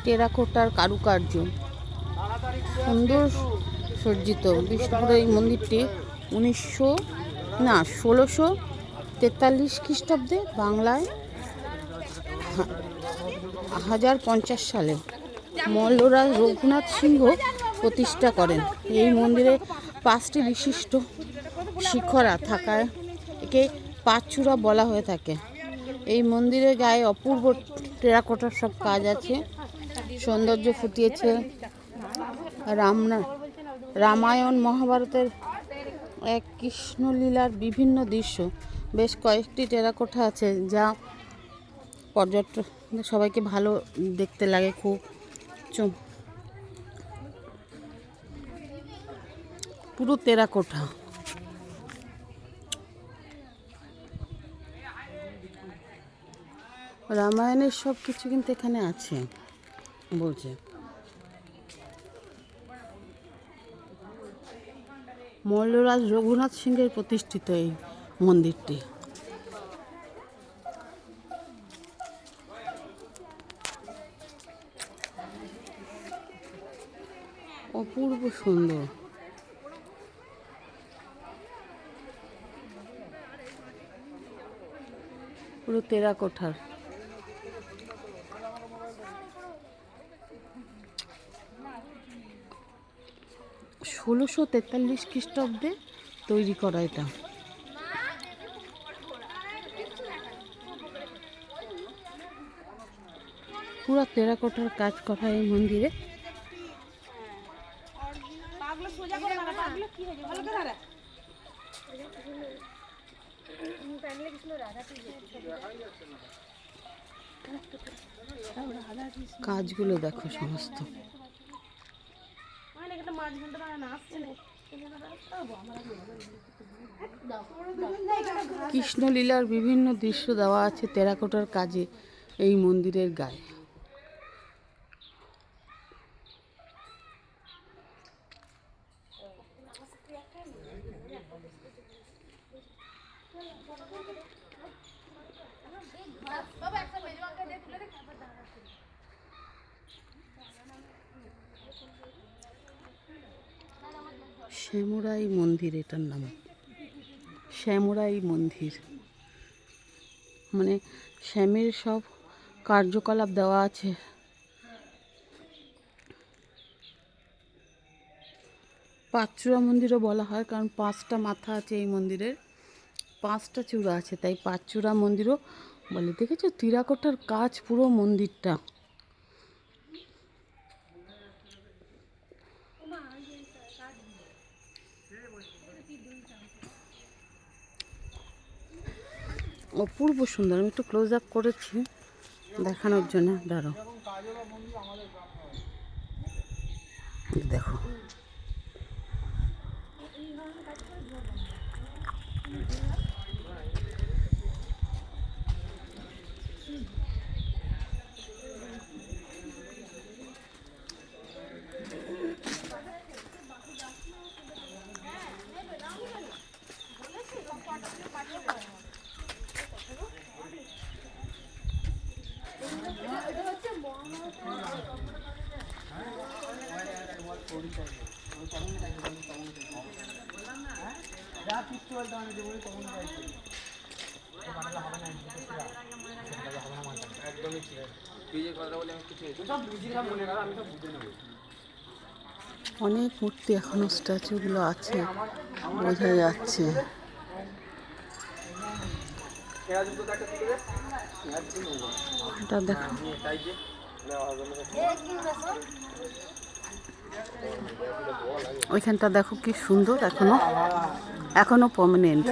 টেরাকোটার কারুকার্য সুন্দর সজ্জিত। বিষ্ণুপুরের এই মন্দিরটি 1643 খ্রিস্টাব্দে বাংলায় 1050 সালে মল্লরাজ রঘুনাথ সিংহ প্রতিষ্ঠা করেন। এই মন্দিরে 5টি বিশিষ্ট শিখরা থাকায় একে পাঁচচূড়া বলা হয়ে থাকে। এই মন্দিরের গায়ে অপূর্ব টেরাকোটার সব কাজ আছে, সৌন্দর্য ফুটিয়েছে। রামায়ণ মহাভারতের এক কৃষ্ণলীলার বিভিন্ন দৃশ্য, বেশ কয়েকটি টেরাকোটা আছে যা পর্যটক সবাইকে ভালো দেখতে লাগে। খুব পুরো টেরাকোটা। রামায়ণের সব কিছু কিন্তু এখানে আছে বলছে। মল্লরাজ রঘুনাথ সিংহের প্রতিষ্ঠিত এই মন্দিরটি। অপূর্ব সুন্দর। পুরো টেরাকোটার। 1643 খ্রিস্টাব্দে তৈরি করা এটা। পুরো টেরাকোটার কাজ করা এই মন্দিরে। কাজগুলো দেখো সমস্ত। কৃষ্ণলীলার বিভিন্ন দৃশ্য দেওয়া আছে টেরাকোটার কাজে এই মন্দিরের গায়ে। শ্যামরাই মন্দির, এটার নাম শ্যামরাই মন্দির। মানে শ্যামের সব কার্যকলাপ দেওয়া আছে। পাঁচচূড়া মন্দিরও বলা হয়, কারণ 5টা মাথা আছে এই মন্দিরের, 5টা চূড়া আছে, তাই পাঁচচূড়া মন্দিরও বলে। দেখেছো টেরাকোটার কাজ পুরো মন্দিরটা। অপূর্ব সুন্দর। আমি একটু ক্লোজ আপ করেছি দেখানোর জন্য, দাঁড়াও দেখো। অনেক মূর্তি এখনো স্ট্যাচুগুলো আছে, বোঝা যাচ্ছে। এটা দেখো, ওইখানটা দেখো কি সুন্দর, এখনো পার্মানেন্ট।